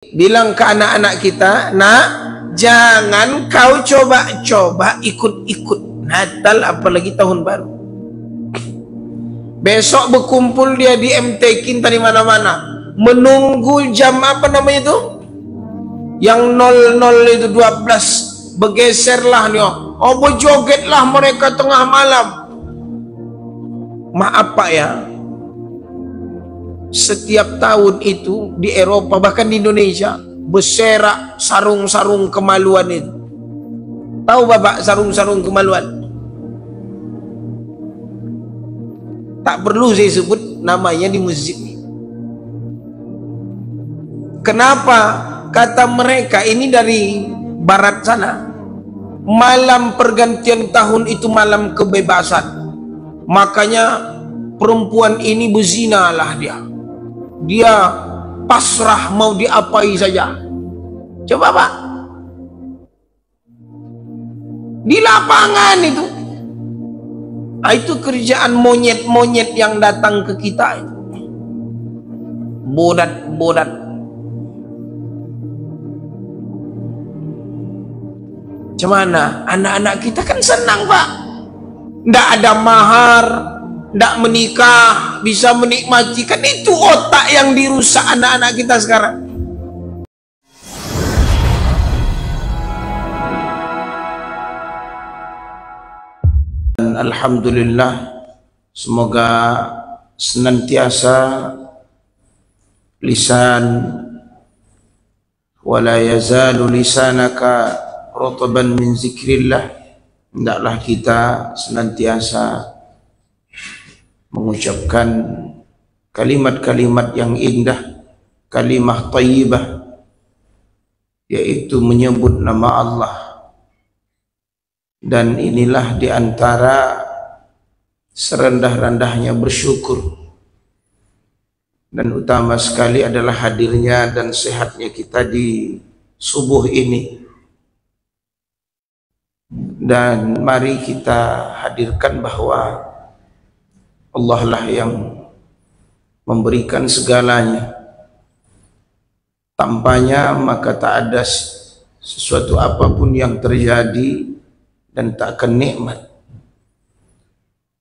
bilang ke anak-anak kita, nak, jangan kau coba-coba ikut-ikut Natal apalagi tahun baru. Besok berkumpul dia di MTK tadi mana-mana, menunggu jam apa namanya itu, yang 00 itu 12 bergeserlah nih. Oh, berjogetlah mereka tengah malam. Maaf Pak ya, setiap tahun itu di Eropa bahkan di Indonesia berserak sarung-sarung kemaluan itu. Tahu Bapak sarung-sarung kemaluan? Tak perlu saya sebut namanya di masjid. Kenapa? Kata mereka ini dari barat sana, malam pergantian tahun itu malam kebebasan. Makanya perempuan ini berzinalah dia pasrah mau diapai saja. Coba Pak, di lapangan itu, itu kerjaan monyet-monyet yang datang ke kita itu, bodat-bodat. Gimana? Anak-anak kita kan senang Pak, ndak ada mahar, ndak menikah, bisa menikmati. Kan itu otak yang dirusak anak-anak kita sekarang. Dan alhamdulillah, semoga senantiasa lisan wala yazalu lisanaka rataban min zikrillah, hendaklah kita senantiasa mengucapkan kalimat-kalimat yang indah, kalimah thayyibah, yaitu menyebut nama Allah. Dan inilah diantara serendah-rendahnya bersyukur, dan utama sekali adalah hadirnya dan sehatnya kita di subuh ini. Dan mari kita hadirkan bahwa Allah lah yang memberikan segalanya. Tanpanya maka tak ada sesuatu apapun yang terjadi dan tak akan nikmat.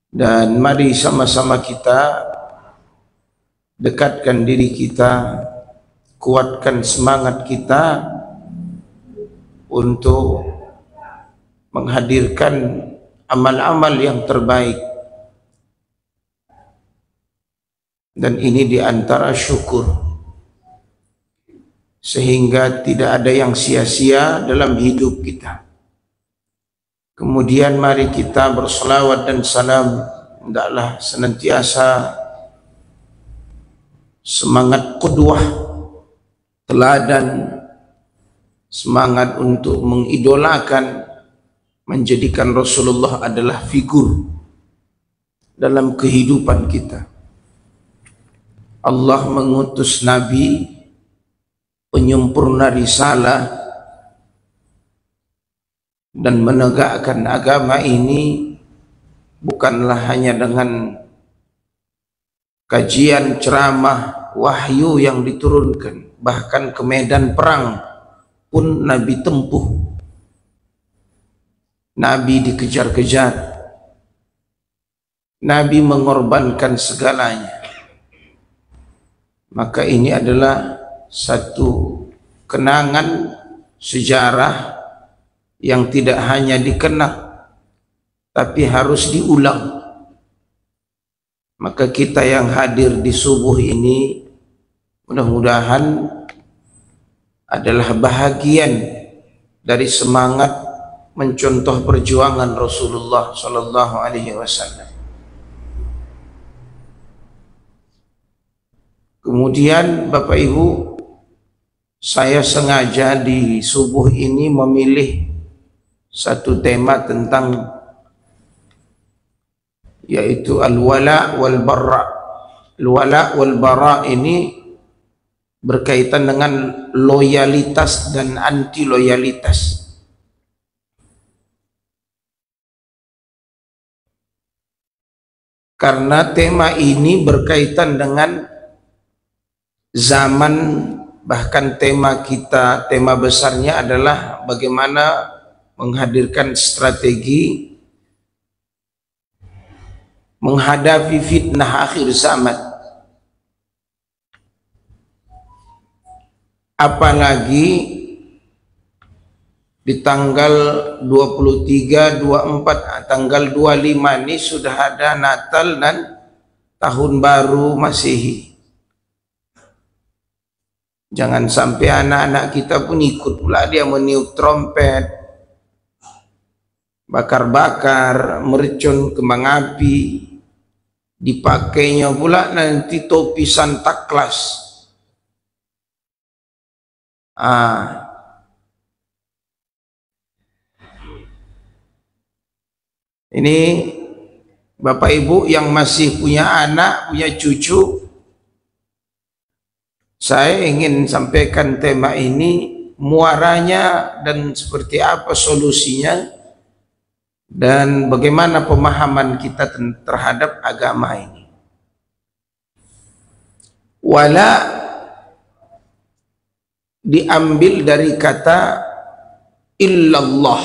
Dan mari sama-sama kita dekatkan diri kita, kuatkan semangat kita untuk menghadirkan amal-amal yang terbaik. Dan ini diantara syukur, sehingga tidak ada yang sia-sia dalam hidup kita. Kemudian mari kita berselawat dan salam, hendaklah senantiasa semangat qudwah, teladan, semangat untuk mengidolakan, menjadikan Rasulullah adalah figur dalam kehidupan kita. Allah mengutus Nabi penyempurna risalah dan menegakkan agama ini bukanlah hanya dengan kajian, ceramah, wahyu yang diturunkan. Bahkan ke medan perang pun Nabi tempuh. Nabi dikejar-kejar, Nabi mengorbankan segalanya. Maka ini adalah satu kenangan sejarah yang tidak hanya dikenang, tapi harus diulang. Maka kita yang hadir di subuh ini mudah-mudahan adalah bahagian dari semangat mencontoh perjuangan Rasulullah sallallahu alaihi wasallam. Kemudian Bapak Ibu, saya sengaja di subuh ini memilih satu tema tentang, yaitu al-wala wal barra. Al-wala wal bara ini berkaitan dengan loyalitas dan anti loyalitas. Karena tema ini berkaitan dengan zaman Bahkan tema besarnya adalah bagaimana menghadirkan strategi menghadapi fitnah akhir zaman. Apalagi di tanggal 23, 24, tanggal 25 ini sudah ada Natal dan Tahun Baru Masehi. Jangan sampai anak-anak kita pun ikut pula dia meniup trompet, bakar-bakar, mercon kembang api, dipakainya pula nanti topi Santa Claus. Ini Bapak Ibu yang masih punya anak, punya cucu, saya ingin sampaikan tema ini, muaranya dan seperti apa solusinya dan bagaimana pemahaman kita terhadap agama ini. Wala diambil dari kata illallah,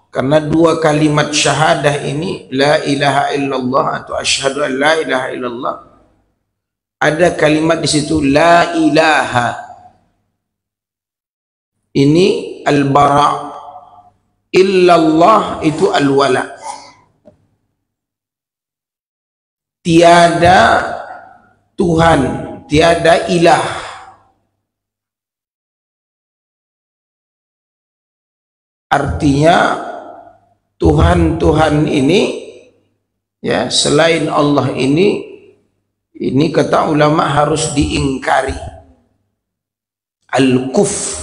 karena dua kalimat syahadah ini, la ilaha illallah atau asyhadu an la ilaha illallah, ada kalimat di situ la ilaha. Ini al-bara, illallah itu al-wala. Tiada Tuhan, tiada ilah. Artinya Tuhan-Tuhan ini, ya, selain Allah ini kata ulama harus diingkari. Al-kuf,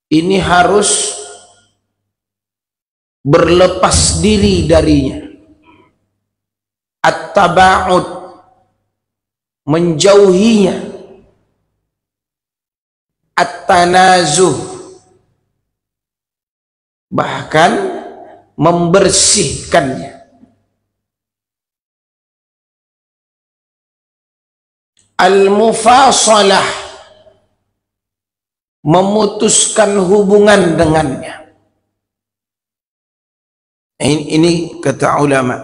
ini harus berlepas diri darinya. At-taba'ud, menjauhinya. At-tanazuh, bahkan membersihkannya. Al-mufasalah, memutuskan hubungan dengannya. Ini kata ulama.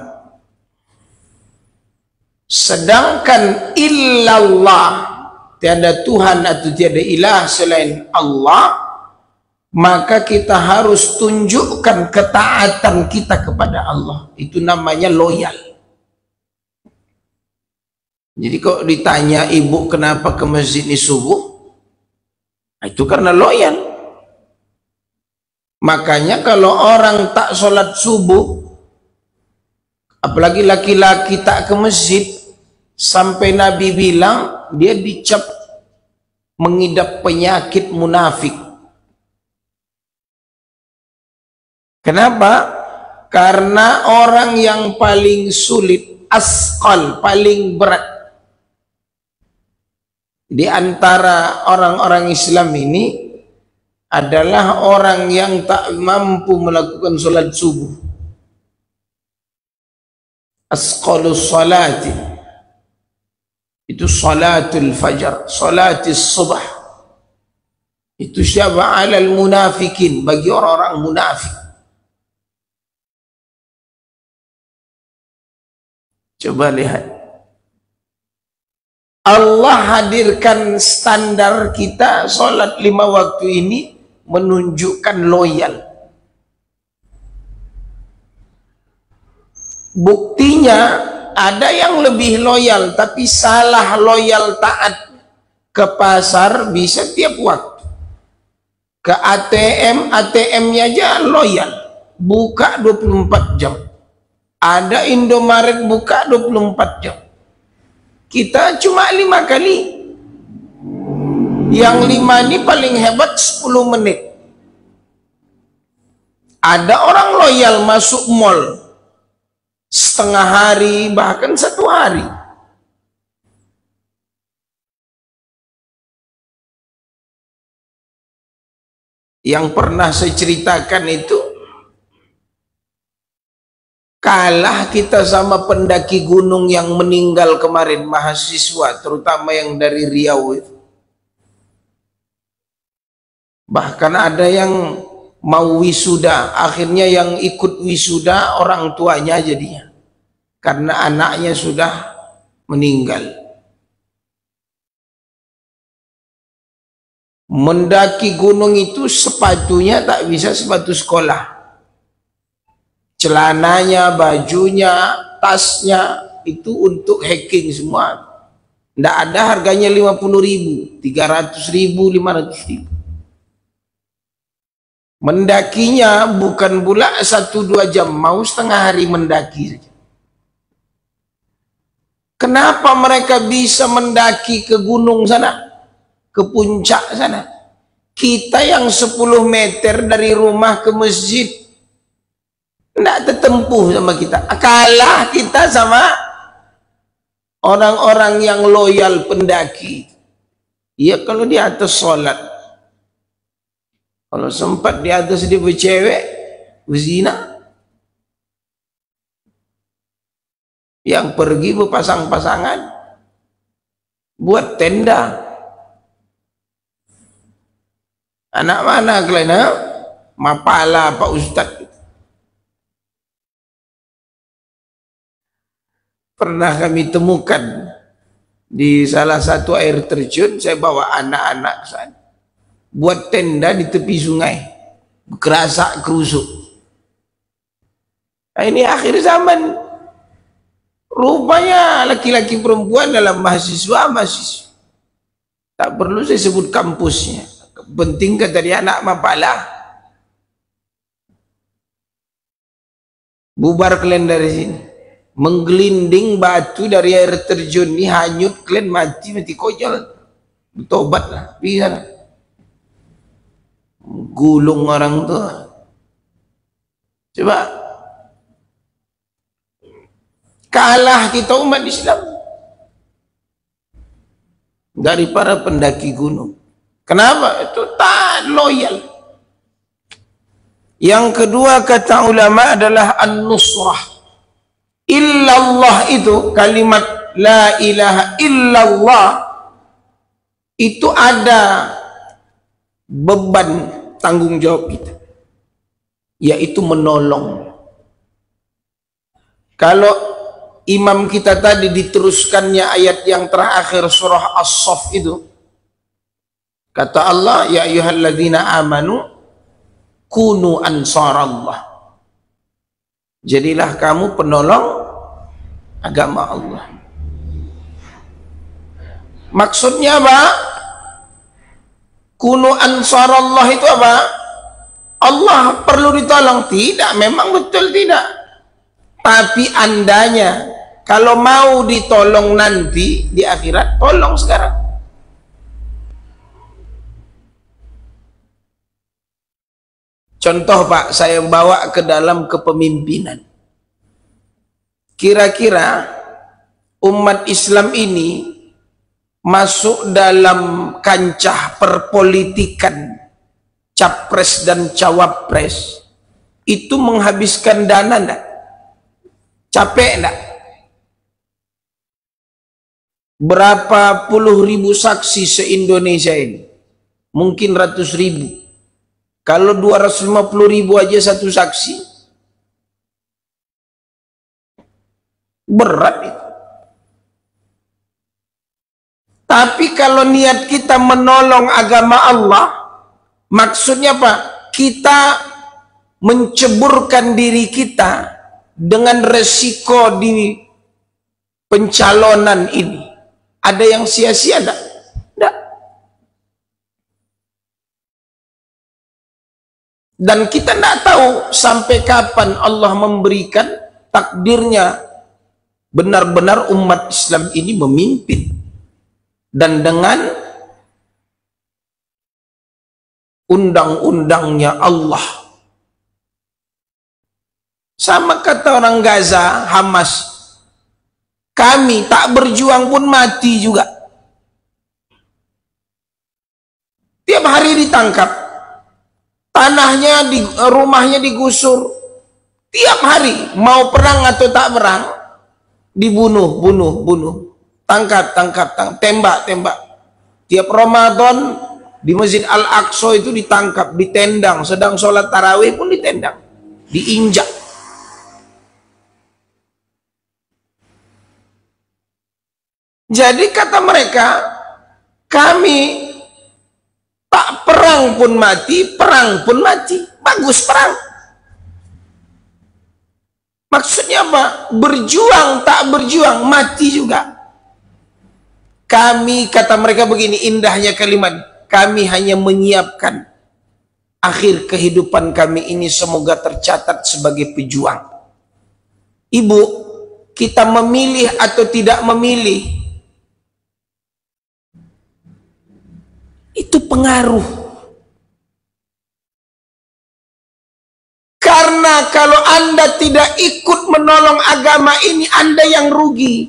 Sedangkan illallah, tiada Tuhan atau tiada ilah selain Allah, maka kita harus tunjukkan ketaatan kita kepada Allah. Itu namanya loyal. Jadi kok ditanya ibu kenapa ke masjid ini subuh, itu karena loyal. Makanya kalau orang tak sholat subuh, apalagi laki-laki tak ke masjid, sampai Nabi bilang dia dicap mengidap penyakit munafik. Kenapa? Karena orang yang paling sulit, asqal, paling berat di antara orang-orang Islam ini adalah orang yang tak mampu melakukan sholat subuh. Asqalus salati, itu salatul fajar, salatis subah. Itu siapa? Alal munafikin, bagi orang-orang munafik. Coba lihat, Allah hadirkan standar kita sholat 5 waktu ini menunjukkan loyal. Buktinya ada yang lebih loyal tapi salah loyal taat. Ke pasar bisa tiap waktu, ke ATM-nya aja loyal, buka 24 jam. Ada Indomaret buka 24 jam. Kita cuma 5 kali. Yang 5 ini paling hebat 10 menit. Ada orang loyal masuk mall setengah hari, bahkan 1 hari. Yang pernah saya ceritakan itu, Kalah kita sama pendaki gunung yang meninggal kemarin, mahasiswa terutama yang dari Riau itu. Bahkan ada yang mau wisuda, akhirnya yang ikut wisuda orang tuanya jadinya, karena anaknya sudah meninggal. Mendaki gunung itu sepatunya tak bisa sepatu sekolah, celananya, bajunya, tasnya itu untuk hiking semua. Tidak ada harganya 50.000, 300.000, 500.000. Mendakinya bukan pula 1-2 jam, mau setengah hari mendaki saja. Kenapa mereka bisa mendaki ke gunung sana, ke puncak sana? Kita yang 10 meter dari rumah ke masjid tidak tertempuh sama kita. Kalah kita sama orang-orang yang loyal pendaki. Ya kalau di atas sholat, kalau sempat di atas dia bercewek, berzina. Yang pergi berpasang-pasangan, buat tenda. Anak mana kalian? Ha? Mapala Pak Ustaz. Pernah kami temukan di salah satu air terjun, saya bawa anak-anak ke sana, buat tenda di tepi sungai, kerasak kerusuk. Nah, ini akhir zaman. Rupanya laki-laki perempuan dalam mahasiswa tak perlu saya sebut kampusnya, penting kata dia anak mapala. Bubar kalian dari sini. Menggelinding batu dari air terjun ini, hanyut kalian mati konyol. Bertobatlah, bisa lah. Gulung orang tuh. Coba kalah kita umat Islam dari para pendaki gunung. Kenapa? Itu tak loyal. Yang kedua kata ulama adalah an-nusrah. Illallah itu kalimat la ilaha illallah itu ada beban tanggung jawab kita, yaitu menolong. Kalau imam kita tadi diteruskannya ayat yang terakhir surah As-Saff itu, kata Allah, ya ayyuhalladzina amanu kunu ansarallah. Jadilah kamu penolong agama Allah. Maksudnya apa? Kunu ansarallah itu apa? Allah perlu ditolong? Tidak, memang betul tidak. Tapi andanya, kalau mau ditolong nanti di akhirat, tolong sekarang. Contoh Pak, saya bawa ke dalam kepemimpinan. Kira-kira umat Islam ini masuk dalam kancah perpolitikan capres dan cawapres, itu menghabiskan dana enggak? Capek enggak? Berapa puluh ribu saksi se-Indonesia ini? Mungkin ratus ribu. Kalau 250.000 aja satu saksi, berat itu. Tapi kalau niat kita menolong agama Allah, maksudnya apa? Kita menceburkan diri kita dengan resiko di pencalonan ini. Ada yang sia-sia enggak? Enggak. Dan kita tidak tahu sampai kapan Allah memberikan takdirnya benar-benar umat Islam ini memimpin. Dan dengan undang-undangnya Allah. Sama kata orang Gaza, Hamas, kami tak berjuang pun mati juga. Tiap hari ditangkap. Tanahnya, rumahnya digusur, Tiap hari, mau perang atau tak perang, dibunuh, bunuh. Tangkap, tembak. Tiap Ramadan di Masjid Al-Aqsa itu ditangkap, ditendang. Sedang sholat tarawih pun ditendang, diinjak. Jadi kata mereka, kami tak perang pun mati, perang pun mati. Bagus perang. Maksudnya apa? Berjuang tak berjuang, mati juga. Kami, kata mereka begini, indahnya kalimat, kami hanya menyiapkan akhir kehidupan kami ini semoga tercatat sebagai pejuang. Ibu, kita memilih atau tidak memilih, itu pengaruh. Karena kalau Anda tidak ikut menolong agama ini, Anda yang rugi.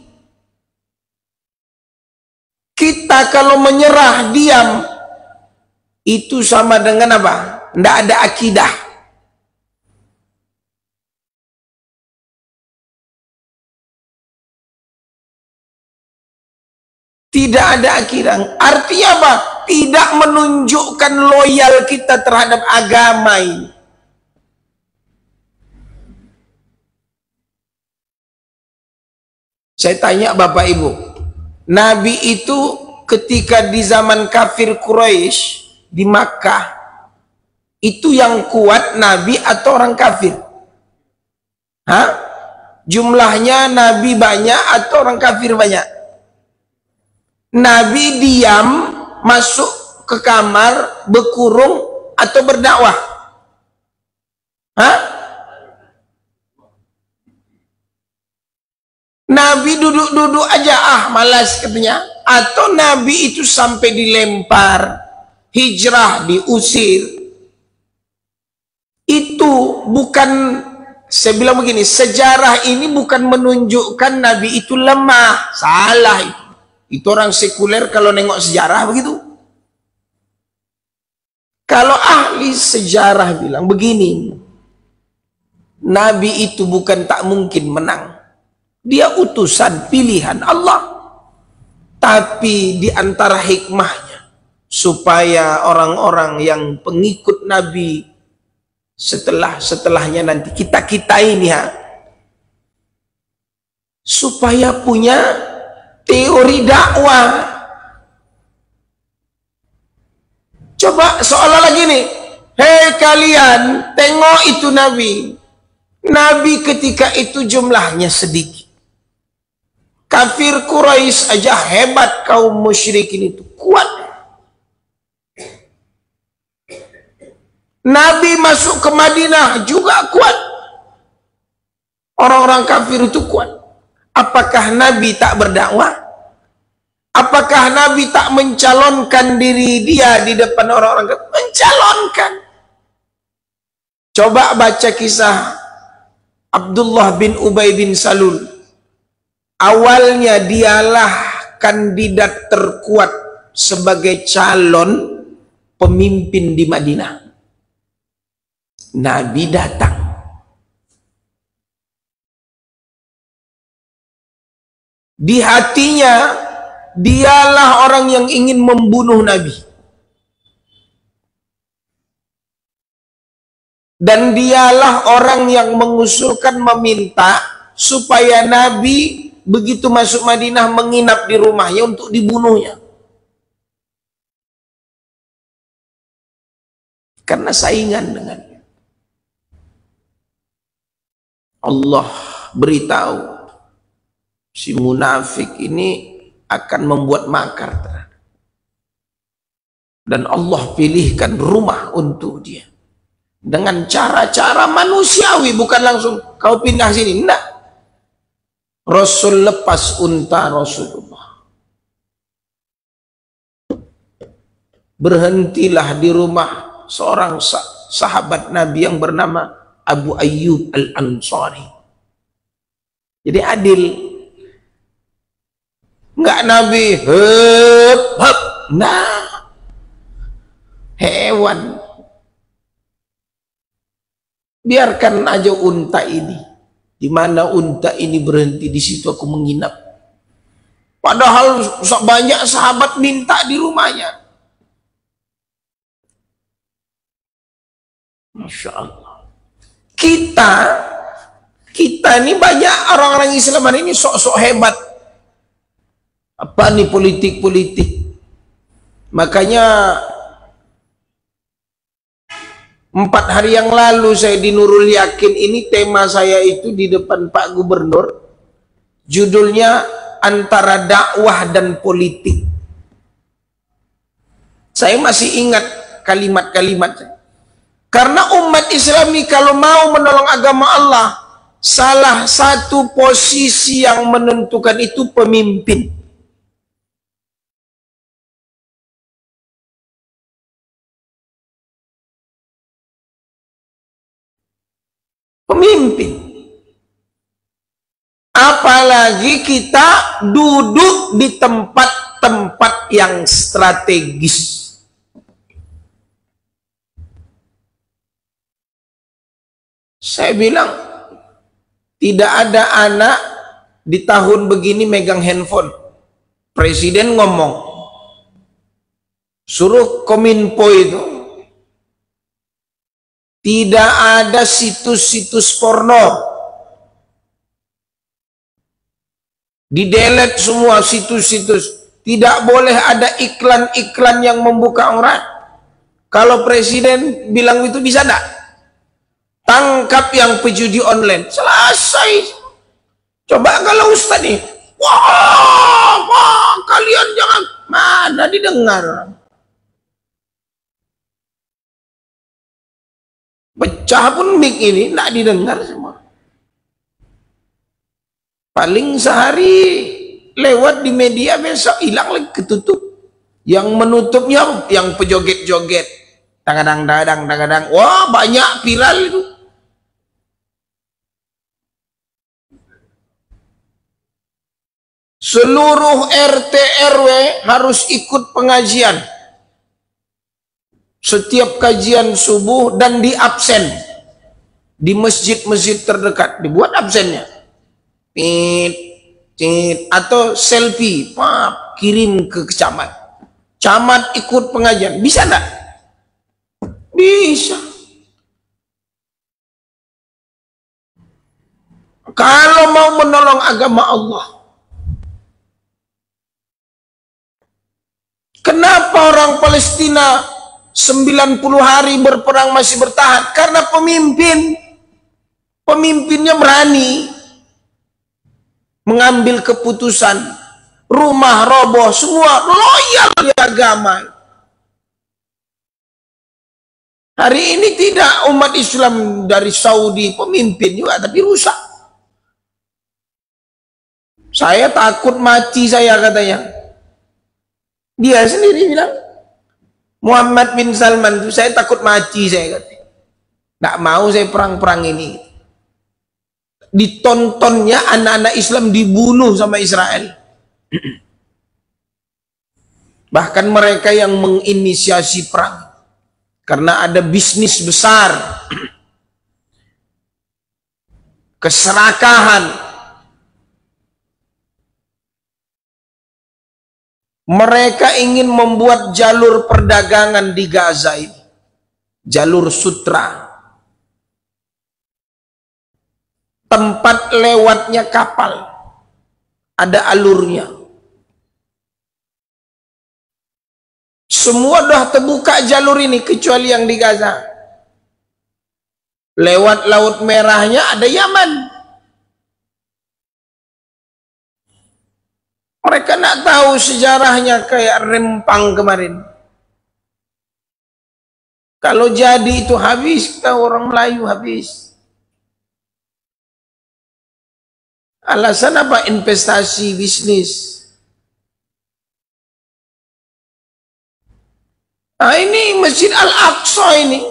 Kita kalau menyerah, diam, itu sama dengan apa? Tidak ada akidah. Tidak ada akidah. Artinya apa? Tidak menunjukkan loyal kita terhadap agama ini. Saya tanya Bapak Ibu, Nabi itu ketika di zaman kafir Quraisy di Makkah, itu yang kuat Nabi atau orang kafir? Hah? Jumlahnya Nabi banyak atau orang kafir banyak? Nabi diam, masuk ke kamar, berkurung atau berdakwah? Hah? Nabi duduk-duduk aja, malas katanya. Atau Nabi itu sampai dilempar, hijrah, diusir. Itu bukan, saya bilang begini, sejarah ini bukan menunjukkan Nabi itu lemah. Salah itu. Itu orang sekuler kalau nengok sejarah begitu. Kalau ahli sejarah bilang begini, Nabi itu bukan tak mungkin menang. Dia utusan pilihan Allah. Tapi di antara hikmahnya, supaya orang-orang yang pengikut Nabi setelahnya nanti, kita ini supaya punya teori dakwah. Coba seolah gini, hei kalian, tengok itu Nabi. Nabi ketika itu jumlahnya sedikit. Kafir Quraisy aja hebat, kaum musyrikin itu kuat. Nabi masuk ke Madinah juga kuat. Orang-orang kafir itu kuat. Apakah Nabi tak berdakwah? Apakah Nabi tak mencalonkan diri dia di depan orang-orang kafir? Mencalonkan. Coba baca kisah Abdullah bin Ubay bin Salul. Awalnya dialah kandidat terkuat sebagai calon pemimpin di Madinah. Nabi datang. Di hatinya dialah orang yang ingin membunuh Nabi. Dan dialah orang yang mengusulkan, meminta supaya Nabi begitu masuk Madinah menginap di rumahnya untuk dibunuhnya. Karena saingan dengannya. Allah beritahu, si munafik ini akan membuat makar terhadap. Dan Allah pilihkan rumah untuk dia. Dengan cara-cara manusiawi, bukan langsung kau pindah sini. Enggak. Rasul lepas unta Rasulullah. Berhentilah di rumah seorang sahabat Nabi yang bernama Abu Ayyub Al-Ansari. Jadi adil. Enggak Nabi hep. Nah, hewan. biarkan aja unta ini. Di mana unta ini berhenti, di situ aku menginap. Padahal banyak sahabat minta di rumahnya. Masya Allah. Kita ini banyak orang-orang Islam hari ini sok-sok hebat. Apa nih politik-politik? Makanya 4 hari yang lalu saya di Nurul Yakin ini, tema saya itu di depan Pak Gubernur, judulnya antara dakwah dan politik. Saya masih ingat kalimat-kalimat. Karena umat Islam ini kalau mau menolong agama Allah, salah satu posisi yang menentukan itu pemimpin. Pemimpin. Apalagi kita duduk di tempat-tempat yang strategis. Saya bilang, tidak ada anak di tahun begini megang handphone. Presiden ngomong, suruh Kominfo itu, tidak ada situs-situs porno. Di-delete semua situs-situs. Tidak boleh ada iklan-iklan yang membuka aurat. Kalau presiden bilang itu bisa enggak? Tangkap yang pejudi online. Selesai. Coba kalau Ustaz nih, wah, kalian jangan, mana didengar. Pecah pun mic ini, tidak didengar semua. Paling sehari lewat di media, besok hilang lagi, ketutup. Yang menutupnya yang pejoget-joget. Tagadang-tagadang. Wah, banyak viral itu. Seluruh RT RW harus ikut pengajian. Setiap kajian subuh dan di absen di masjid-masjid terdekat, dibuat absennya, atau selfie, kirim ke camat. Camat ikut pengajian, bisa enggak? Bisa. Kalau mau menolong agama Allah, kenapa orang Palestina 90 hari berperang masih bertahan? Karena pemimpinnya berani mengambil keputusan. Rumah roboh, semua loyal di agama. Hari ini tidak, umat Islam dari Saudi pemimpin juga tapi rusak. Saya takut mati, saya katanya. Dia sendiri bilang, Muhammad bin Salman itu, saya takut mati, saya kata. Nggak mau saya perang-perang ini. Ditontonnya anak-anak Islam dibunuh sama Israel. Bahkan mereka yang menginisiasi perang. Karena ada bisnis besar. Keserakahan. Mereka ingin membuat jalur perdagangan di Gaza ini. Jalur sutra. Tempat lewatnya kapal. Ada alurnya. Semua dah terbuka jalur ini kecuali yang di Gaza. Lewat Laut Merahnya ada Yaman. Mereka nak tahu sejarahnya kayak Rempang kemarin. Kalau jadi itu habis, kita orang Melayu habis. Alasan apa? Investasi, bisnis. Nah ini Masjid Al-Aqsa ini.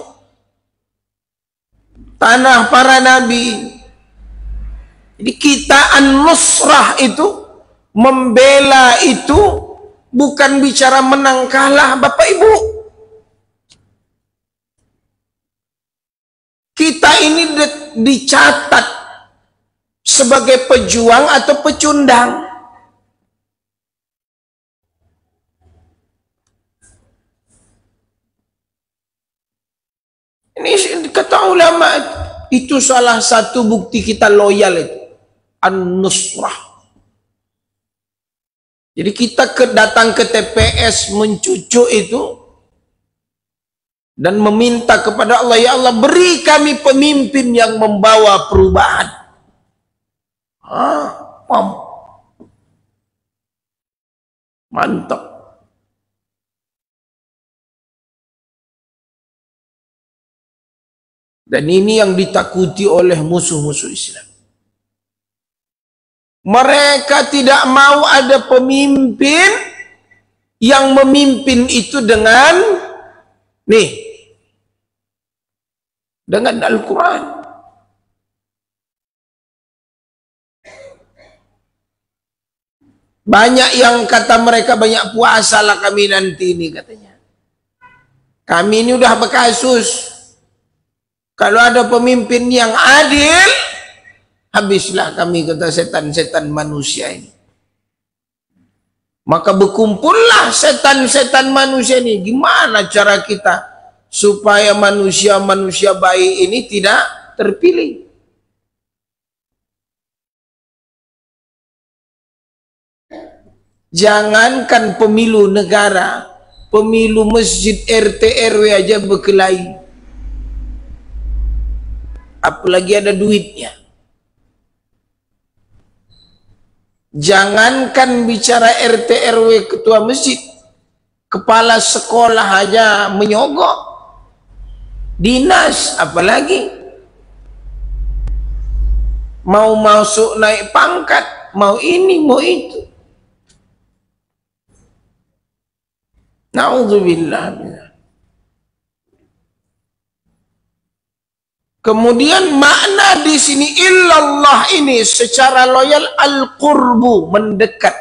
Tanah para nabi. Jadi kita an-nusrah itu, membela itu bukan bicara menang kalah, Bapak Ibu. kita ini dicatat sebagai pejuang atau pecundang. Ini kata ulama, itu salah satu bukti kita loyal itu, an-nusrah. Jadi kita datang ke TPS mencucuk itu dan meminta kepada Allah, ya Allah beri kami pemimpin yang membawa perubahan. Mantap. Dan ini yang ditakuti oleh musuh-musuh Islam. Mereka tidak mau ada pemimpin yang memimpin itu dengan dengan Al-Quran. Banyak yang kata mereka, banyak puasa lah kami nanti ini katanya. Kami ini udah berkasus. Kalau ada pemimpin yang adil, habislah kami, kata setan-setan manusia ini. Maka berkumpullah setan-setan manusia ini. Gimana cara kita supaya manusia-manusia baik ini tidak terpilih? Jangankan pemilu negara, pemilu masjid RT RW aja berkelahi. Apalagi ada duitnya. Jangankan bicara RT RW ketua masjid, kepala sekolah aja menyogok. Dinas apalagi. Mau masuk naik pangkat, mau ini, mau itu. Na'udzubillah. Kemudian makna di sini illallah ini secara loyal al-qurbu, mendekat.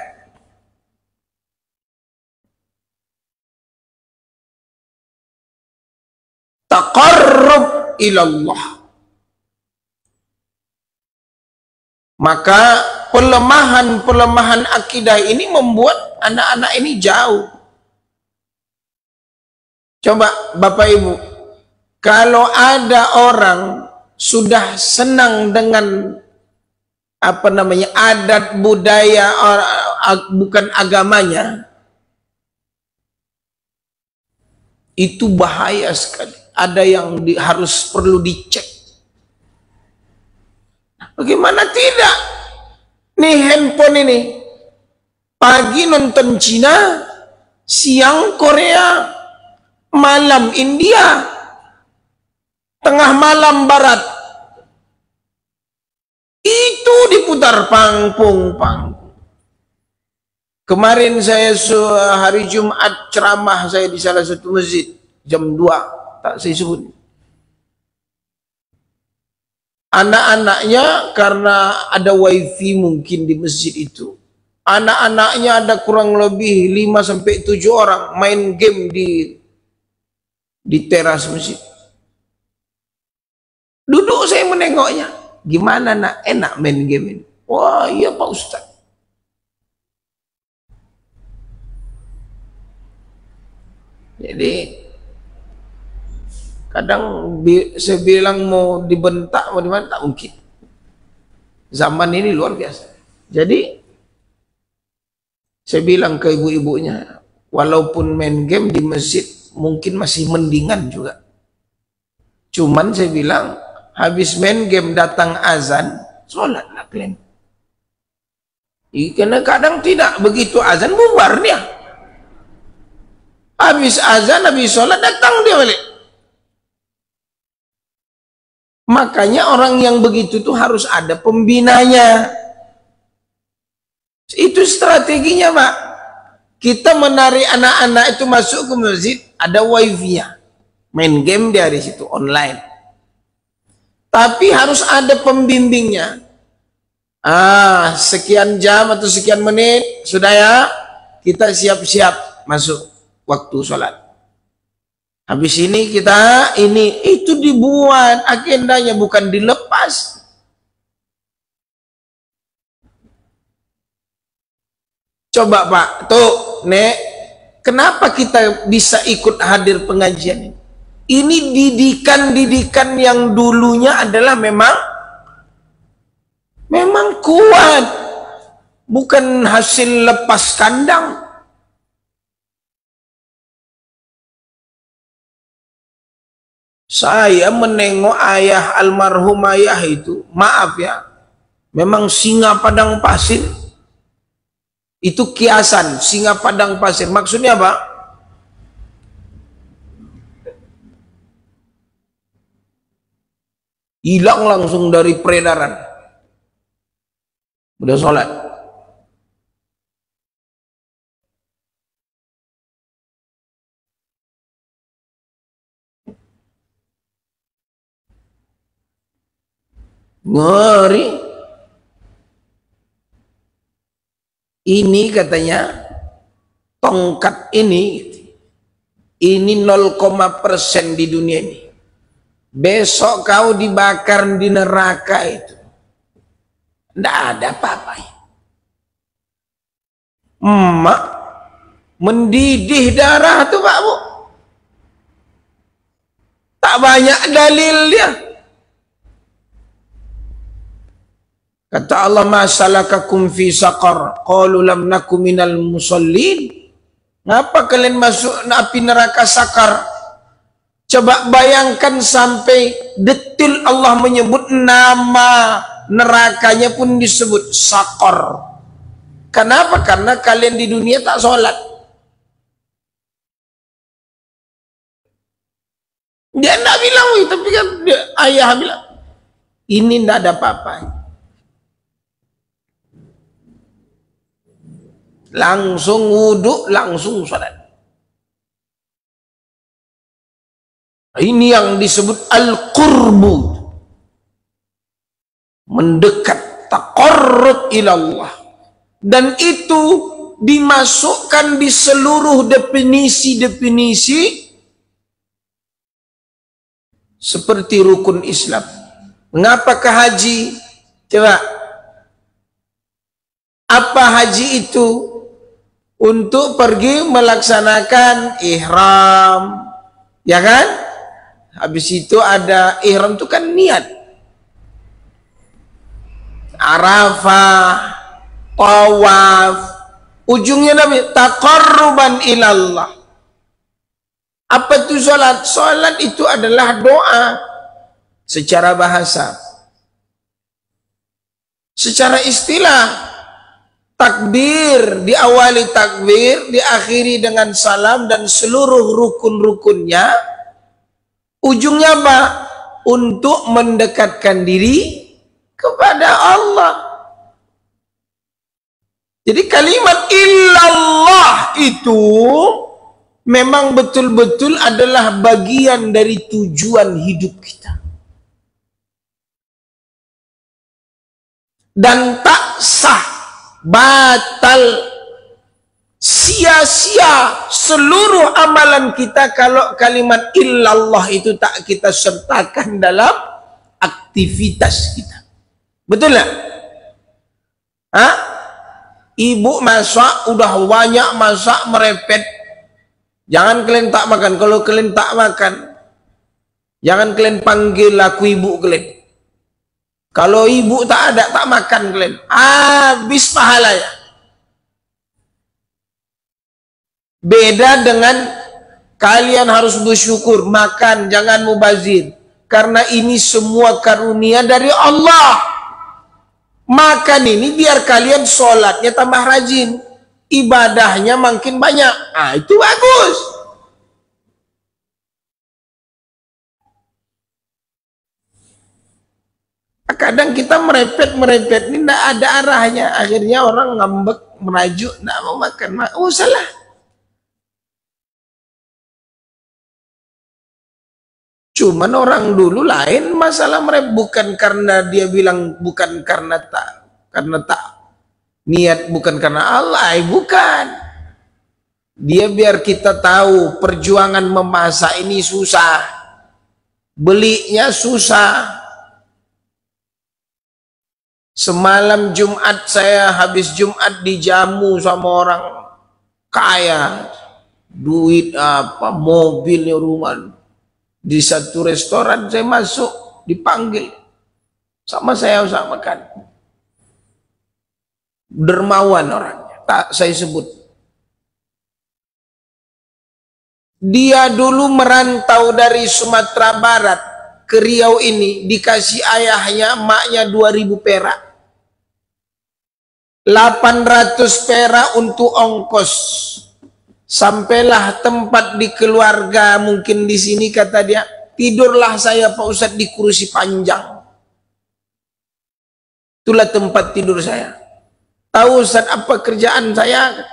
Taqarrub ilallah. Maka pelemahan akidah ini membuat anak-anak ini jauh. Coba Bapak Ibu, kalau ada orang sudah senang dengan adat budaya bukan agamanya, itu bahaya sekali. Ada yang harus perlu dicek. Bagaimana tidak? Nih handphone ini, pagi nonton Cina, siang Korea, malam India, tengah malam Barat, itu diputar pangpung. Kemarin saya hari Jumat ceramah saya di salah satu masjid jam 2, tak saya sebut. Anak-anaknya karena ada wifi mungkin di masjid itu, anak-anaknya ada kurang lebih 5-7 orang main game di teras masjid. Duduk saya menengoknya. Gimana nak? Enak main game ini. Wah iya Pak Ustaz. Jadi kadang saya bilang mau dibentak mau dimana, tak mungkin. Zaman ini luar biasa. Jadi saya bilang ke ibu-ibunya, walaupun main game di masjid mungkin masih mendingan juga. Cuman saya bilang, habis main game datang azan, sholatlah kalian. Karena kadang tidak begitu azan bubar dia. Habis azan, habis sholat datang dia balik. Makanya orang yang begitu tuh harus ada pembinanya. Itu strateginya Pak. Kita menarik anak-anak itu masuk ke masjid, ada wifi-nya. Main game dia di situ online. Tapi harus ada pembimbingnya. Sekian jam atau sekian menit sudah ya, kita siap-siap masuk waktu sholat. Habis ini kita itu dibuat agendanya, bukan dilepas. Coba Pak, tuh Nek, kenapa kita bisa ikut hadir pengajian ini? Ini didikan-didikan yang dulunya adalah memang kuat, bukan hasil lepas kandang. Saya menengok ayah almarhum ayah itu, maaf ya, memang singa padang pasir. Itu kiasan, singa padang pasir. Maksudnya apa? Hilang langsung dari peredaran. Udah sholat. Ngeri. Ini katanya tongkat ini 0,% di dunia ini. Besok kau dibakar di neraka itu. Tidak ada apa-apa. Emak mendidih darah tuh Pak Bu. Tak banyak dalil dia. Kata Allah, ma salakakum fi saqar? Qalu lam naku minal musallin. Ngapa kalian masuk api neraka sakar? Coba bayangkan sampai detil Allah menyebut nama nerakanya pun disebut sakar. Kenapa? Karena kalian di dunia tak sholat. Dia tidak bilang, tapi kan ayah bilang, ini tidak ada apa-apa. Langsung wudhu, langsung sholat. Ini yang disebut al-qurbu, mendekat, taqarrub ilallah. Dan itu dimasukkan di seluruh definisi-definisi seperti rukun Islam. Mengapakah haji? Coba, apa haji itu? Untuk pergi melaksanakan ihram, ya kan? Habis itu ada ihram itu kan niat. Arafah, tawaf, ujungnya Nabi taqarruban ilallah. Apa itu sholat? Sholat itu adalah doa secara bahasa. Secara istilah, takbir, diawali takbir, diakhiri dengan salam dan seluruh rukun-rukunnya. Ujungnya apa? Untuk mendekatkan diri kepada Allah. Jadi kalimat illallah itu memang betul-betul adalah bagian dari tujuan hidup kita. Dan tak sah, batal, sia-sia seluruh amalan kita kalau kalimat illallah itu tak kita sertakan dalam aktivitas kita. Betul nggak? Hah? Ibu masak, udah banyak masak, merepet. Jangan kalian tak makan. Kalau kalian tak makan, jangan kalian panggil aku ibu kalian. Kalau ibu tak ada, tak makan kalian, habis pahalanya. Beda dengan kalian harus bersyukur, makan, jangan mubazir. Karena ini semua karunia dari Allah. Makan ini biar kalian sholatnya tambah rajin, ibadahnya makin banyak. Ah, itu bagus. Kadang kita merepet ini tidak ada arahnya, akhirnya orang ngambek, merajuk, tidak mau makan. Oh salah. Cuman orang dulu lain masalah merepet, bukan karena dia bilang, bukan karena tak niat, bukan karena Allah, bukan. Dia biar kita tahu perjuangan memasak ini susah, belinya susah. Semalam Jumat saya habis Jumat dijamu sama orang kaya, duit apa, mobilnya, rumah. Di satu restoran saya masuk, dipanggil sama saya usah makan. Dermawan orangnya, tak saya sebut. Dia dulu merantau dari Sumatera Barat ke Riau ini, dikasih ayahnya, emaknya 2.000 perak. 800 perak untuk ongkos. Sampailah tempat di keluarga, mungkin di sini kata dia, tidurlah saya Pak Ustadz di kursi panjang. Itulah tempat tidur saya. Tahu Ustadz apa kerjaan saya?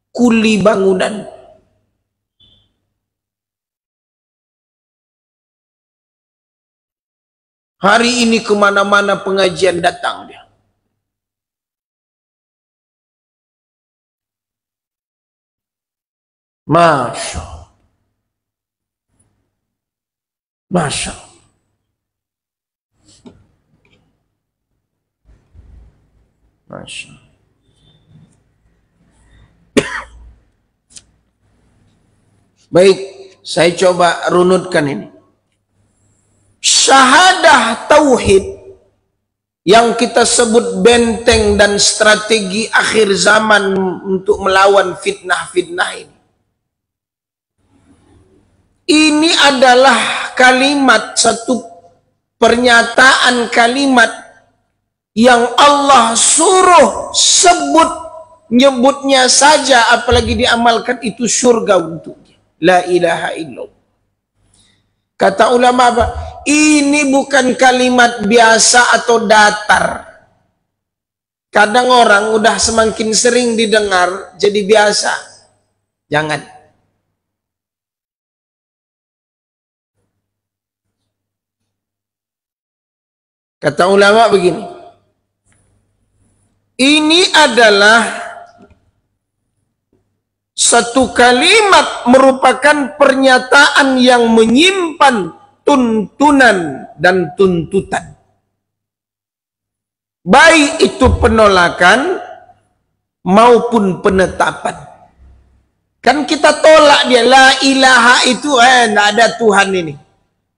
Kuli bangunan. Hari ini kemana-mana pengajian datang dia. Masya Allah. Masya Allah. Masya Allah. Baik, saya coba runutkan ini. Syahadah tauhid yang kita sebut benteng dan strategi akhir zaman untuk melawan fitnah-fitnah ini. Ini adalah kalimat, satu pernyataan kalimat yang Allah suruh sebut, nyebutnya saja apalagi diamalkan itu surga untuknya. La ilaha illallah. Kata ulama apa? Ini bukan kalimat biasa atau datar. Kadang orang udah semakin sering didengar jadi biasa. Jangan. Kata ulama begini. Ini adalah satu kalimat merupakan pernyataan yang menyimpan tuntunan dan tuntutan. Baik itu penolakan maupun penetapan. Kan kita tolak dia, la ilaha itu tidak ada Tuhan ini.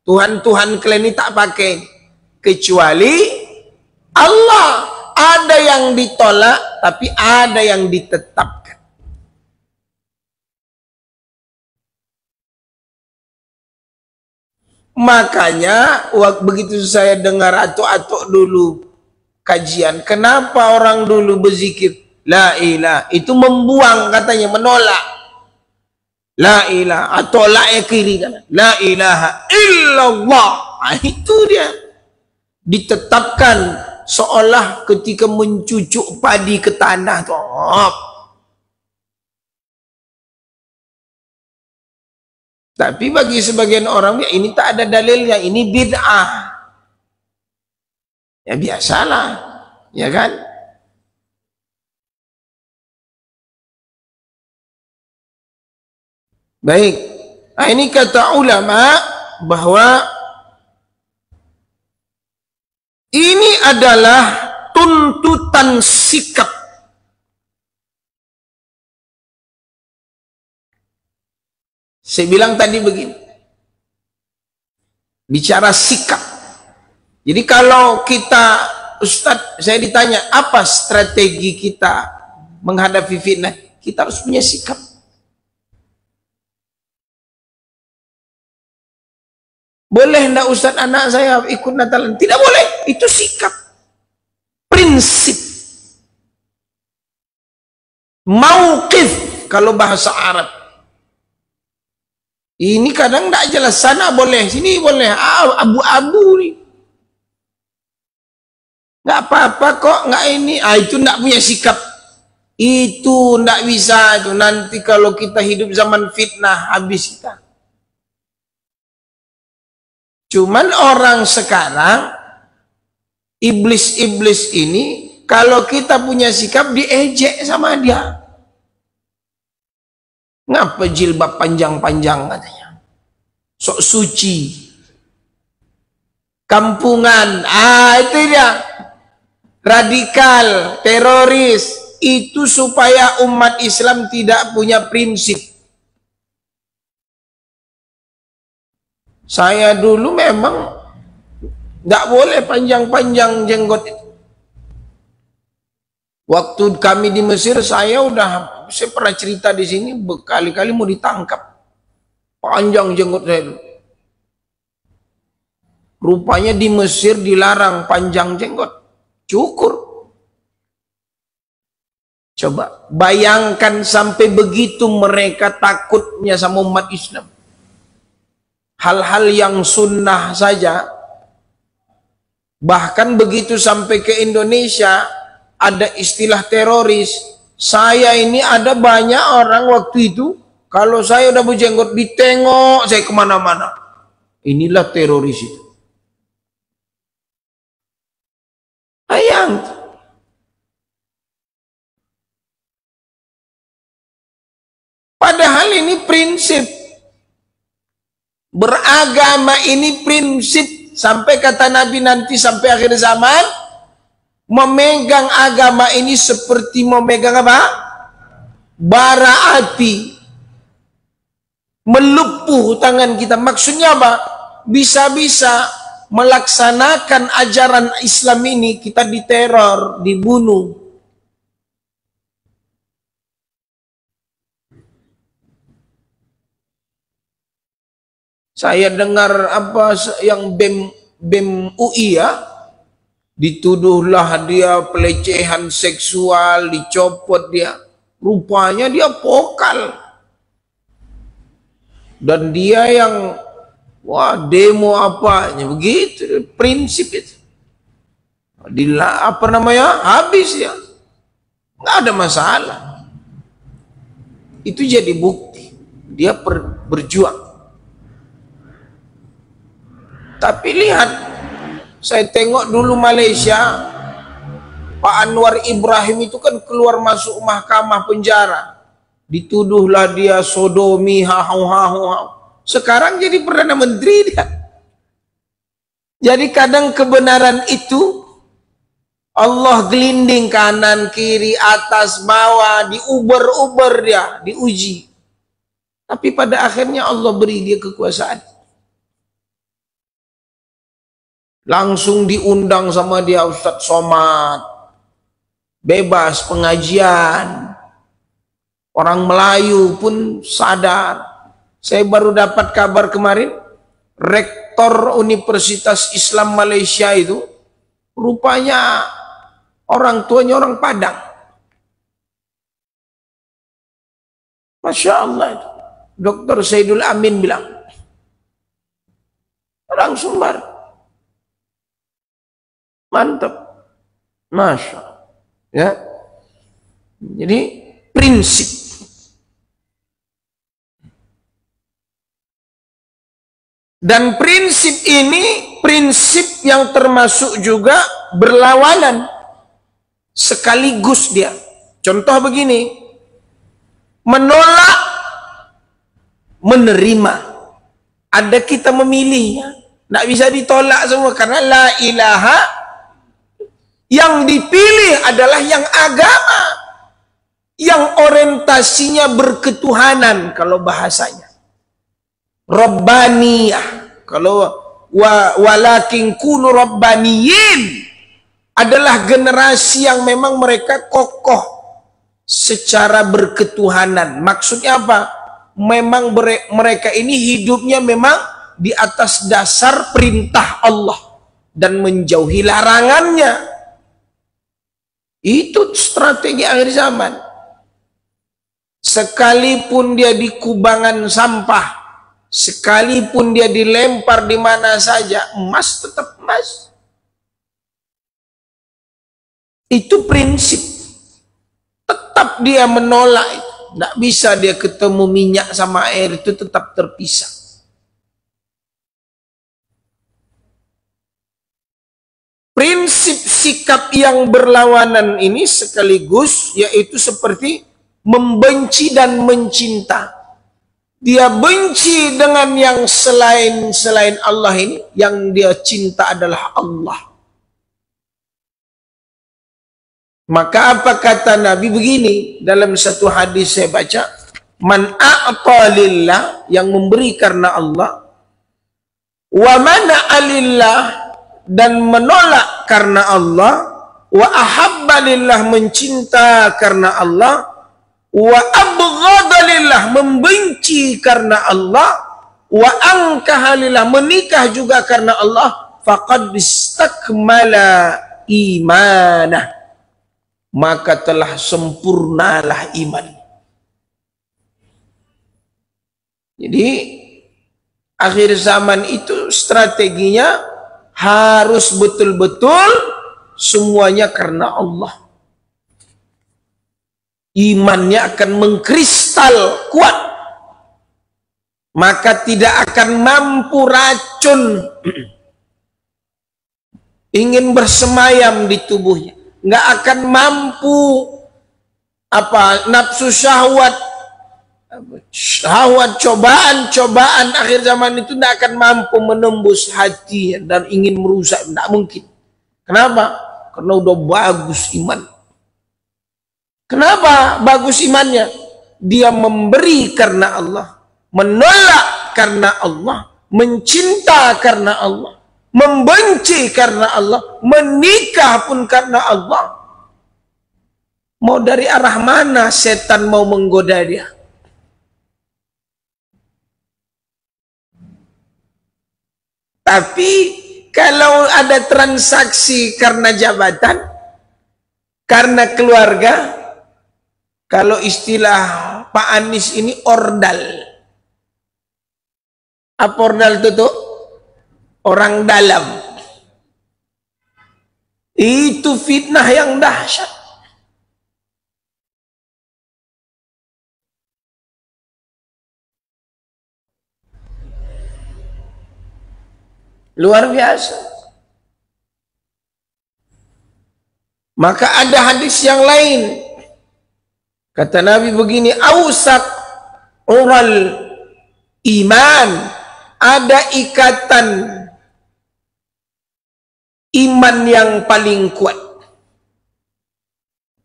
Tuhan-Tuhan kalian ini tak pakai. Kecuali Allah. Ada yang ditolak tapi ada yang ditetapkan. Makanya begitu saya dengar atuk-atuk dulu kajian, kenapa orang dulu berzikir la ilaha, itu membuang katanya, menolak la ilaha, tolak ya kiri kan, la ilaha illallah. Itu dia ditetapkan seolah ketika mencucuk padi ke tanah tuh. Tapi bagi sebagian orang ya ini tak ada dalilnya, ini bid'ah. Ya biasalah, ya kan? Baik. Nah, ini kata ulama bahwa ini adalah tuntutan sikap. Saya bilang tadi begini, bicara sikap. Jadi kalau kita, Ustadz, saya ditanya apa strategi kita menghadapi fitnah, kita harus punya sikap. Boleh enggak Ustadz anak saya ikut Natalan? Tidak boleh, itu sikap. Prinsip. Mauqif kalau bahasa Arab. Ini kadang enggak jelas, sana boleh, sini boleh, abu-abu nih. Enggak apa-apa kok, enggak ini. Itu enggak punya sikap. Itu enggak bisa itu. Nanti kalau kita hidup zaman fitnah habis kita. Cuman orang sekarang, iblis-iblis ini, kalau kita punya sikap diejek sama dia. Ngapa jilbab panjang-panjang katanya? Sok suci. Kampungan, itu dia. Radikal, teroris. Itu supaya umat Islam tidak punya prinsip. Saya dulu memang nggak boleh panjang-panjang jenggot itu. Waktu kami di Mesir, saya pernah cerita di sini berkali-kali mau ditangkap. Panjang jenggot saya dulu. Rupanya di Mesir dilarang panjang jenggot, cukur. Coba bayangkan sampai begitu mereka takutnya sama umat Islam. Hal-hal yang sunnah saja. Bahkan begitu sampai ke Indonesia, ada istilah teroris. Saya ini ada banyak orang waktu itu, kalau saya udah berjenggot ditengok saya kemana-mana. Inilah teroris itu. Ayang. Padahal ini prinsip. Beragama ini prinsip. Sampai kata Nabi nanti sampai akhir zaman, memegang agama ini seperti memegang apa? Bara api. Melepuh tangan kita. Maksudnya apa? Bisa-bisa melaksanakan ajaran Islam ini kita diteror, dibunuh. Saya dengar apa yang BEM UI ya, dituduhlah dia pelecehan seksual, dicopot dia. Rupanya dia vokal. Dan dia yang demo apanya, begitu prinsip itu. Apa namanya? Habis ya. Nggak ada masalah. Itu jadi bukti dia berjuang. Tapi lihat, saya tengok dulu Malaysia, Pak Anwar Ibrahim itu kan keluar masuk mahkamah penjara. Dituduhlah dia sodomi, sekarang jadi Perdana Menteri dia. Jadi kadang kebenaran itu Allah gelinding kanan, kiri, atas, bawah, diuber-uber dia, diuji. Tapi pada akhirnya Allah beri dia kekuasaan. Langsung diundang sama dia Ustadz Somad. Bebas pengajian. Orang Melayu pun sadar. Saya baru dapat kabar kemarin, Rektor Universitas Islam Malaysia itu rupanya orang tuanya orang Padang. Masya Allah itu. Dr. Saidul Amin bilang, orang Sumbar. Mantap. Masya Allah. Ya. Jadi prinsip. Dan prinsip ini prinsip yang termasuk juga berlawanan sekaligus dia. Contoh begini, menolak, menerima. Ada kita memilihnya. Nggak bisa ditolak semua karena la ilaha. Yang dipilih adalah yang agama, yang orientasinya berketuhanan kalau bahasanya. Rabbaniyah. Kalau walakin kunu rabbaniyin adalah generasi yang memang mereka kokoh secara berketuhanan. Maksudnya apa? Memang mereka ini hidupnya memang di atas dasar perintah Allah dan menjauhi larangannya. Itu strategi akhir zaman. Sekalipun dia di kubangan sampah, sekalipun dia dilempar di mana saja, emas tetap emas. Itu prinsip. Tetap dia menolak. Tidak bisa dia ketemu minyak sama air, itu tetap terpisah. Prinsip sikap yang berlawanan ini sekaligus yaitu seperti membenci dan mencinta. dia benci dengan yang selain Allah ini, yang dia cinta adalah Allah. Maka apa kata Nabi begini dalam satu hadis saya baca, man a'ta lillah, yang memberi karena Allah, wa mana'a lillah, dan menolak karena Allah, wa ahabba lillah, mencinta karena Allah, wa abghadha lillah, membenci karena Allah, wa ankaha lillah, menikah juga karena Allah, faqad istakmala imanah, maka telah sempurnalah iman. Jadi akhir zaman itu strateginya harus betul-betul semuanya karena Allah. Imannya akan mengkristal kuat, maka tidak akan mampu racun ingin bersemayam di tubuhnya, nggak akan mampu nafsu syahwat, cobaan akhir zaman itu tidak akan mampu menembus hati dan ingin merusak, tidak mungkin. Kenapa? Karena udah bagus iman. Kenapa bagus imannya? Dia memberi karena Allah, menolak karena Allah, mencinta karena Allah, membenci karena Allah, menikah pun karena Allah. Mau dari arah mana setan mau menggoda dia? Tapi kalau ada transaksi karena jabatan, karena keluarga, kalau istilah Pak Anies ini ordal. Apa ordal itu tuh? Orang dalam. Itu fitnah yang dahsyat. Luar biasa. Maka ada hadis yang lain. Kata Nabi begini, ausak ural iman, ada ikatan iman yang paling kuat.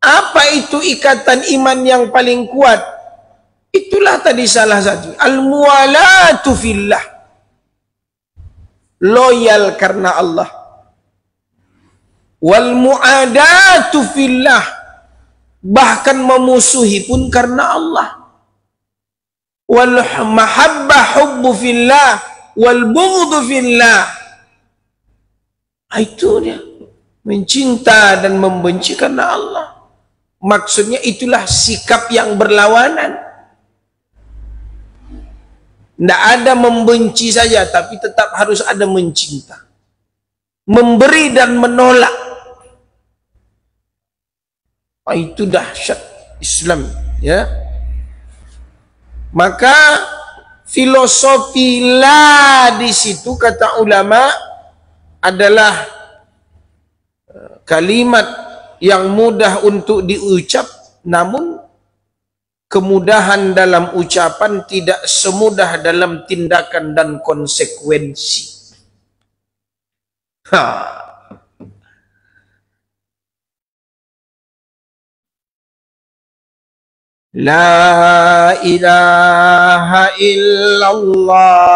Apa itu ikatan iman yang paling kuat? Itulah tadi salah satu, al-muwalatu fillah, loyal karena Allah, wal muadatu fillah, bahkan memusuhi pun karena Allah, wal mahabbah hubbu fillah, wal bughdhu fillah. Itu dia, mencinta dan membenci karena Allah. Maksudnya itulah sikap yang berlawanan. Tidak ada membenci saja, tapi tetap harus ada mencinta, memberi dan menolak. Itu dahsyat Islam, ya. Maka filosofi la di situ kata ulama adalah kalimat yang mudah untuk diucap, namun kemudahan dalam ucapan tidak semudah dalam tindakan dan konsekuensi. La ilaha illallah.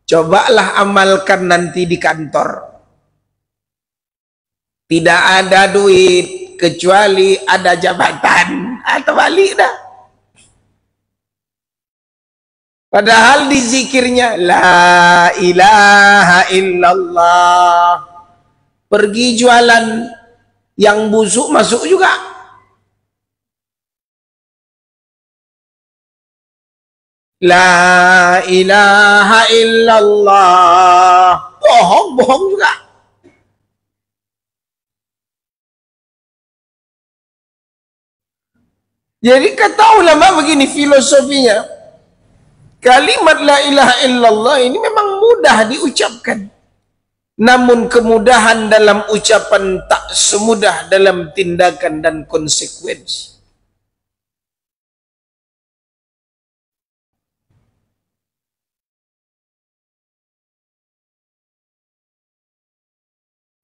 Cobalah amalkan nanti di kantor. Tidak ada duit kecuali ada jabatan, atau balik dah. Padahal di zikirnya la ilaha illallah. Pergi jualan yang busuk masuk juga. La ilaha illallah, bohong juga. Jadi kata ulama begini filosofinya, kalimat la ilaha illallah ini memang mudah diucapkan, namun kemudahan dalam ucapan tak semudah dalam tindakan dan konsekuensi.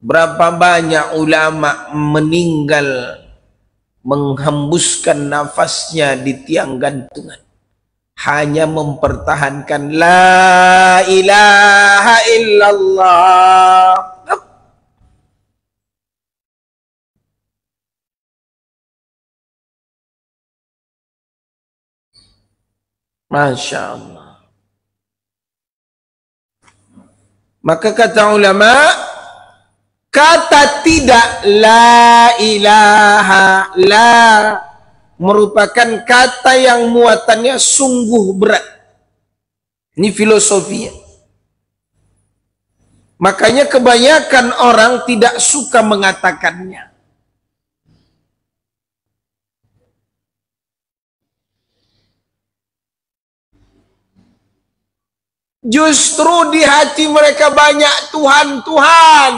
Berapa banyak ulama meninggal menghembuskan nafasnya di tiang gantungan hanya mempertahankan la ilaha illallah. Masya Allah. Maka kata ulama, kata tidak la ilaha la merupakan kata yang muatannya sungguh berat. Ini filosofinya. Makanya kebanyakan orang tidak suka mengatakannya. Justru di hati mereka banyak Tuhan, Tuhan.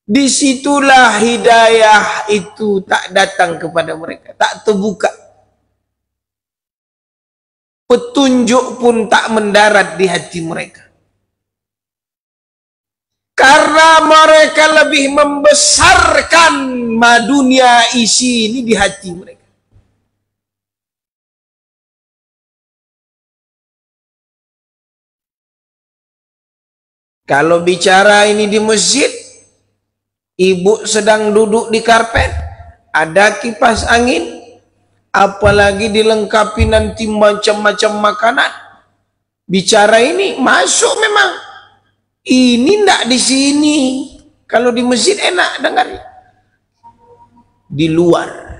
Disitulah hidayah itu tak datang kepada mereka, tak terbuka. Petunjuk pun tak mendarat di hati mereka. Karena mereka lebih membesarkan dunia isi ini di hati mereka. Kalau bicara ini di masjid, ibu sedang duduk di karpet, ada kipas angin, apalagi dilengkapi nanti macam-macam makanan. Bicara ini masuk memang. Ini ndak di sini. Kalau di masjid enak dengar. Di luar.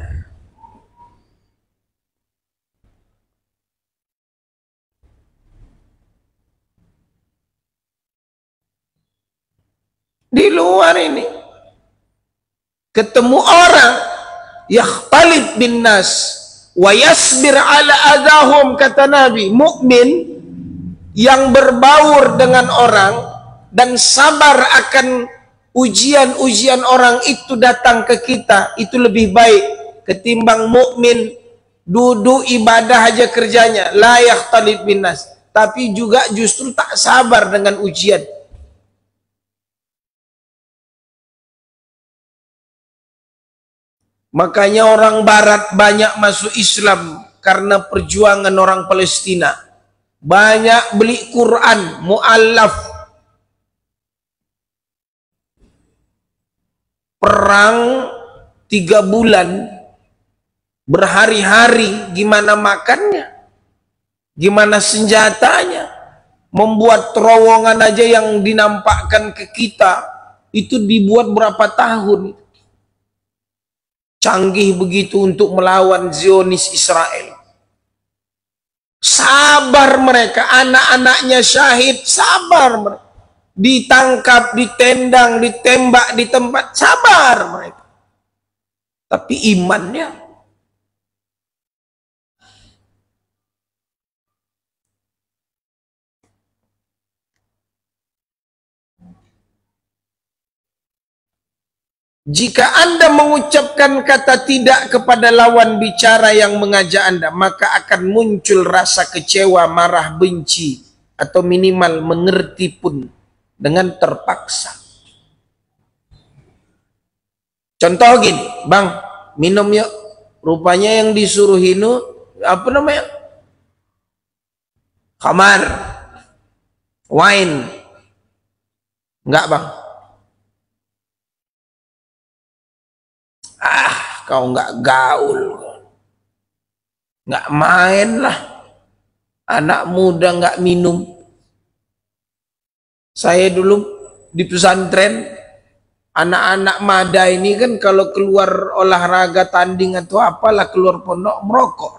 Di luar ini ketemu orang yakhtalid bin nas wa yasbir ala adahum, kata Nabi. Mukmin yang berbaur dengan orang dan sabar akan ujian-ujian orang itu datang ke kita, itu lebih baik ketimbang mukmin duduk ibadah aja kerjanya la yakhtalid bin nas, tapi juga justru tak sabar dengan ujian. Makanya orang barat banyak masuk Islam karena perjuangan orang Palestina. Banyak beli Quran, mu'allaf. Perang 3 bulan, berhari-hari, gimana makannya? Gimana senjatanya? Membuat terowongan aja yang dinampakkan ke kita, itu dibuat berapa tahun? Canggih begitu untuk melawan Zionis Israel. Sabar mereka, anak-anaknya syahid, sabar mereka. Ditangkap, ditendang, ditembak di tempat, sabar mereka. Tapi imannya, jika Anda mengucapkan kata tidak kepada lawan bicara yang mengajak Anda, maka akan muncul rasa kecewa, marah, benci, atau minimal mengerti pun dengan terpaksa. Contoh gini, bang, minum yuk. Rupanya yang disuruh Hinu, apa namanya? Khamar, wine. Enggak bang. Kau nggak gaul, nggak main lah, anak muda nggak minum. Saya dulu di pesantren, anak-anak mada ini kan kalau keluar olahraga tanding atau apalah, keluar pondok merokok.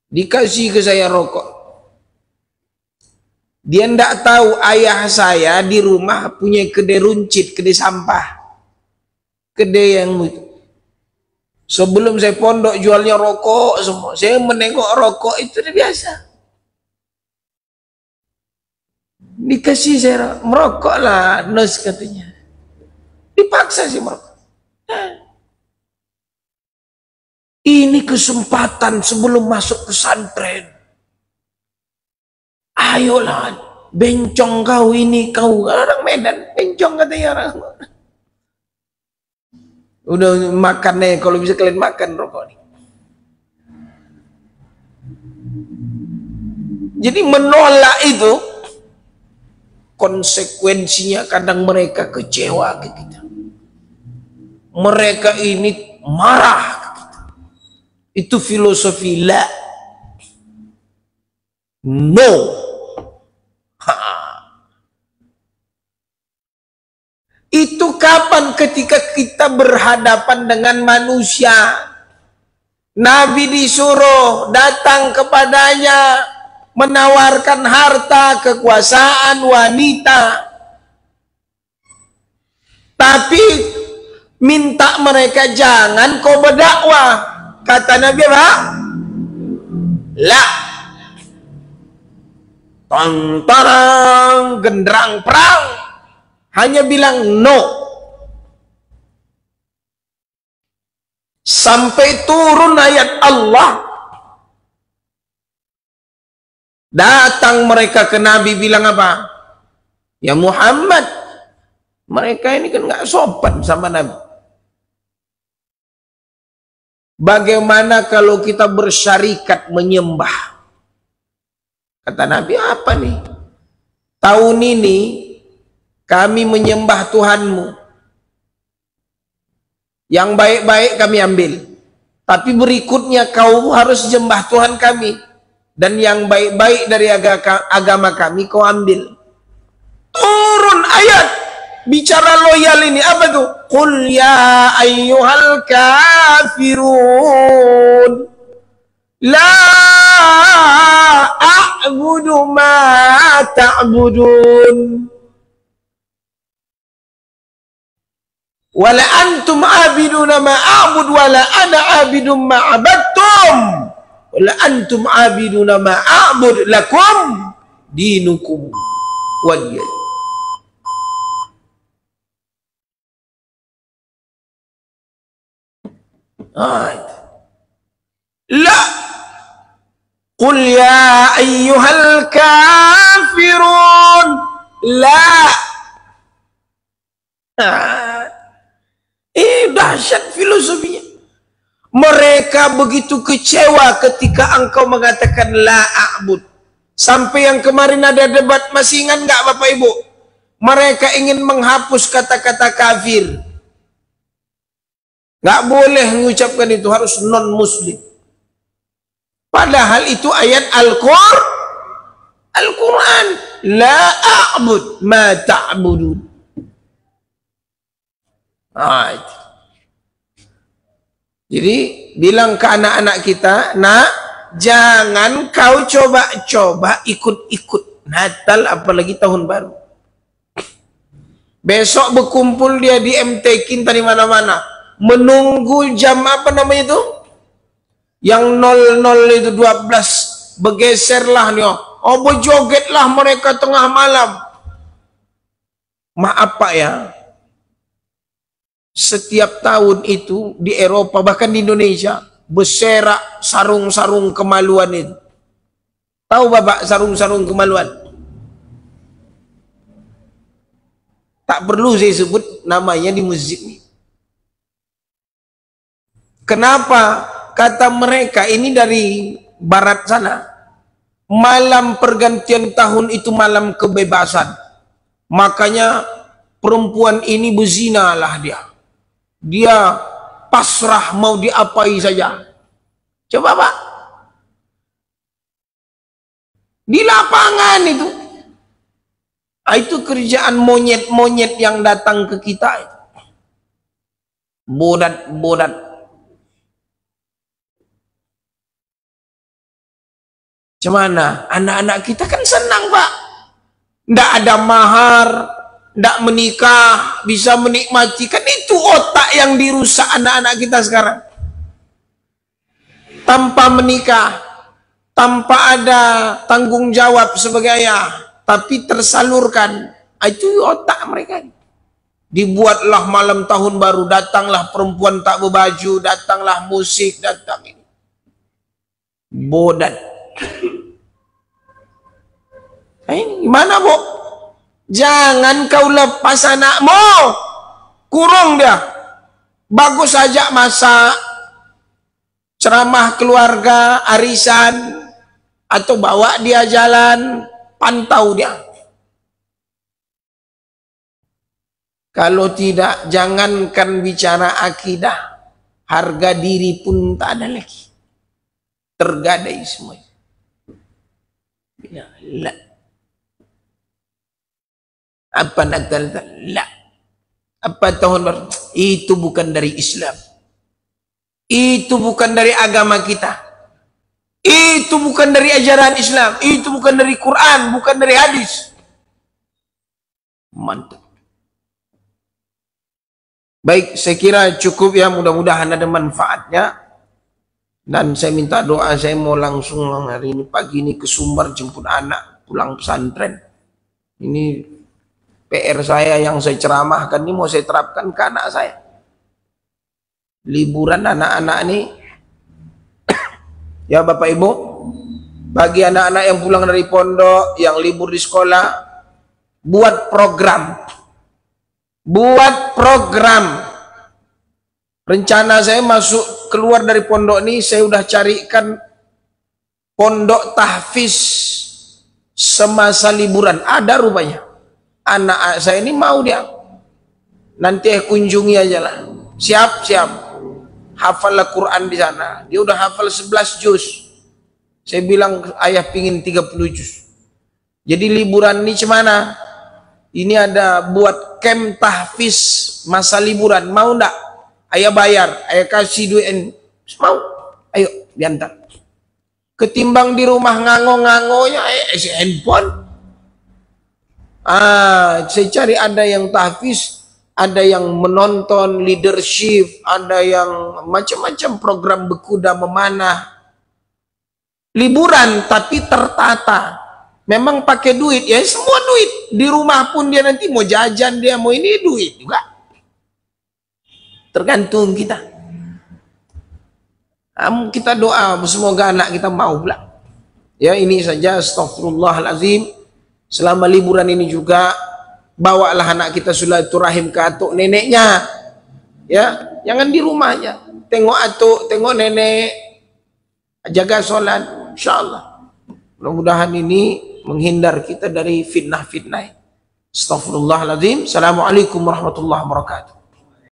Dikasih ke saya rokok. Dia ndak tahu ayah saya di rumah punya kedai runcit, kedai sampah. Kedai yang itu. Sebelum saya pondok jualnya rokok semua. Saya menengok rokok itu udah biasa. Dikasih saya merokok lah, nurse katanya. Dipaksa sih merokok. Ini kesempatan sebelum masuk pesantren. Ayolah, bencong kau ini, kau orang Medan, bencong katanya orang. Udah makan nih, kalau bisa kalian makan rokok nih. Jadi menolak itu konsekuensinya kadang mereka kecewa ke kita. Mereka ini marah ke kita. Itu filosofi la. No. Itu kapan? Ketika kita berhadapan dengan manusia. Nabi disuruh datang kepadanya, menawarkan harta, kekuasaan, wanita. Tapi minta mereka jangan kau berdakwah. Kata Nabi apa? La. Tang-tarang, genderang perang. Hanya bilang no. Sampai turun ayat Allah. Datang mereka ke Nabi bilang apa? Ya Muhammad, mereka ini kan nggak sopan sama Nabi. Bagaimana kalau kita bersyarikat menyembah? Kata Nabi, apa nih? Tahun ini kami menyembah Tuhanmu. Yang baik-baik kami ambil. Tapi berikutnya kau harus sembah Tuhan kami. Dan yang baik-baik dari agama kami kau ambil. Turun ayat. Bicara loyal ini. Apa tuh? Qul ya ayyuhal kafirun. La a'budu ma ta'budun. Wala antum abiduna ma a'bud wala ana abidum ma abadtum wala antum abiduna ma a'bud lakum dinukum waliyad. La qul ya ayyuhal kafirun la. Dahsyat filosofinya. Mereka begitu kecewa ketika engkau mengatakan la a'bud. Sampai yang kemarin ada debat, masih ingat nggak Bapak Ibu? Mereka ingin menghapus kata-kata kafir. Nggak boleh mengucapkan itu, harus non-muslim. Padahal itu ayat Al-Quran. La a'bud ma ta'budun. Jadi bilang ke anak-anak kita, nak, jangan kau coba-coba ikut-ikut Natal apalagi tahun baru. Besok berkumpul dia di MT Kinta di mana-mana, menunggu jam apa namanya itu? Yang 00 itu 12 bergeserlah nih. Oh, berjogetlah mereka tengah malam. Maaf Pak ya. Setiap tahun itu di Eropa, bahkan di Indonesia, berserak sarung-sarung kemaluan itu. Tahu Bapak sarung-sarung kemaluan? Tak perlu saya sebut namanya di masjid ini. Kenapa? Kata mereka ini dari barat sana. Malam pergantian tahun itu malam kebebasan. Makanya perempuan ini berzinalah dia. Dia pasrah mau diapai saja. Coba Pak, di lapangan itu. Itu kerjaan monyet-monyet yang datang ke kita. Bodat-bodat. Gimana? Anak-anak kita kan senang Pak. Nggak ada mahar, nggak menikah, bisa menikmati. Kan itu otak yang dirusak anak-anak kita sekarang. Tanpa menikah, tanpa ada tanggung jawab sebagai ayah, tapi tersalurkan. Itu otak mereka. Dibuatlah malam tahun baru, datanglah perempuan tak berbaju, datanglah musik, datang ini. Bodat. Gimana, Bu? Jangan kau lepas anakmu. Kurung dia. Bagus saja masak, ceramah keluarga, arisan, atau bawa dia jalan, pantau dia. Kalau tidak, jangankan bicara akidah, harga diri pun tak ada lagi. Tergadai semua. Ya, la. Apa nak la? Apa tahun baru? Itu bukan dari Islam. Itu bukan dari agama kita. Itu bukan dari ajaran Islam. Itu bukan dari Quran, bukan dari hadis. Mantap. Baik, saya kira cukup ya, mudah-mudahan ada manfaatnya. Dan saya minta doa, saya mau langsung hari ini pagi ini ke Sumbar jemput anak pulang pesantren. Ini PR saya yang saya ceramahkan ini mau saya terapkan ke anak saya. Liburan anak-anak ini ya Bapak Ibu, bagi anak-anak yang pulang dari pondok, yang libur di sekolah, buat program. Rencana saya masuk keluar dari pondok ini, saya udah carikan pondok tahfiz semasa liburan. Ada rupanya. Anak saya ini mau dia. Nanti kunjungi aja lah. Siap. Hafal Al-Quran di sana. Dia udah hafal 11 juz. Saya bilang ayah pingin 30 juz. Jadi liburan ini cemana? Ini ada buat camp tahfiz masa liburan. Mau ndak? Ayah bayar, ayah kasih duit. Mau? Ayo, diantar. Ketimbang di rumah ngango-ngangonya, isi handphone. Saya cari ada yang tahfiz, ada yang menonton leadership, ada yang macam-macam program berkuda memanah. Liburan tapi tertata. Memang pakai duit, ya semua duit. Di rumah pun dia nanti mau jajan, dia mau ini duit juga. Tergantung kita. Kita doa semoga anak kita mau pula. Ya ini saja, astagfirullahalazim. Selama liburan ini juga bawalah anak kita silaturahim ke atuk neneknya. Ya, jangan di rumahnya. Tengok atuk, tengok nenek, jaga sholat, insyaallah. Mudah-mudahan ini menghindar kita dari fitnah-fitnah. Astagfirullahaladzim. Assalamualaikum warahmatullahi wabarakatuh.